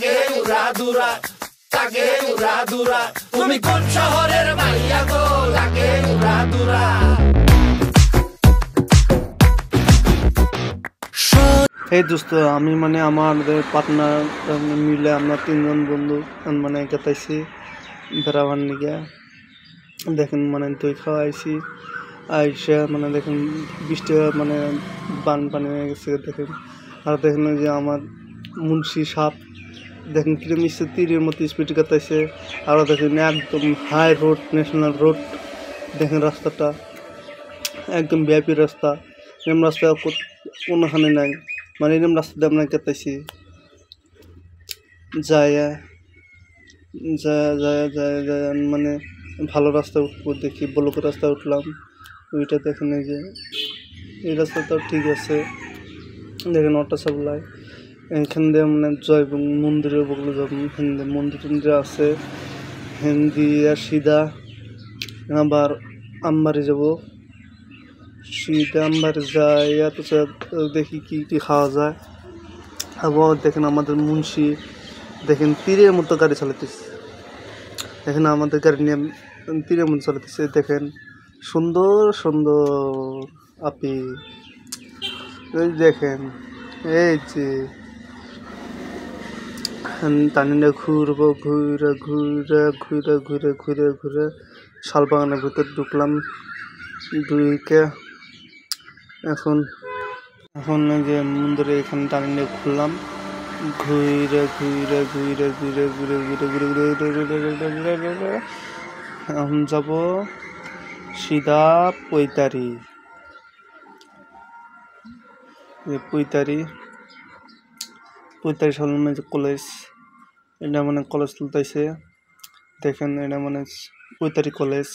লাগে উড়াদুরা, লাগে উড়াদুরা। তুমি কোন শহরের মাইয়া গো, লাগে উড়াদুরা। এই দোস্ত, আমি মানে আমাদের পার্টনার মিলে আমরা 3 জন বন্ধু মানে গেতাইছি বেড়াবার নিগে। দেখেন মানে দই খাওয়াইছি আইসা, মানে দেখেন বৃষ্টি মানে বানপানি হয়ে গেছে। দেখেন আর দেখেন যে আমার মুন্সি সাপ দেখেন কিরম ইচ্ছে তীরের মতো স্পিড কাটাইছে। আরও দেখেন একদম হাই রোড, ন্যাশনাল রোড। দেখেন রাস্তাটা একদম ভিআইপি রাস্তা, এরম রাস্তা কোনোখানে নাই। মানে এরম রাস্তাতে আমরা কাটাইছি। যায় যায় যায় যায় যায় মানে ভালো রাস্তা উঠবো দেখি, ব্লকের রাস্তা উঠলাম। ওইটা দেখেন এই যে এই রাস্তাটাও ঠিক আছে। দেখেন অটো সাপ্লাই এখান দিয়ে মানে জয় মন্দিরের বগলে যাব, হিন্দি মন্দির টন্দির আছে। হিন্দি আর সিধা আবার আমবাড়ি যাব, সিধা আমবাড়ি যাই এত দেখি কি কি খাওয়া যায়। আবার দেখেন আমাদের মুন্সি দেখেন তীরের মতো গাড়ি চালাতেছে। দেখেন আমাদের গাড়ি নিয়ে তীরের মতো চালাতেছে। দেখেন সুন্দর সুন্দর আপি, এই দেখেন এই যে টানিনে ঘুরবো, ঘুরে ঘুরে ঘুরে ঘুরে ঘুরে ঘুরে শালবাগানের ভিতর ঢুকলাম। ঢুকে এখন এখন যে মন্দিরে এখানে টানিনে ঘুরলাম, ঘুরে ঘুরে ঘুরে ঘুরে ঘুরে ঘুরে ঘুরে ঘুরে ঘুরে ঘুরে এখন যাব সিধা পৈতারি। পৈতারি সামনে যে কলেজ, এটা মানে কলেজ তুলতেছে। দেখেন এটা মানে পৈতারি কলেজ।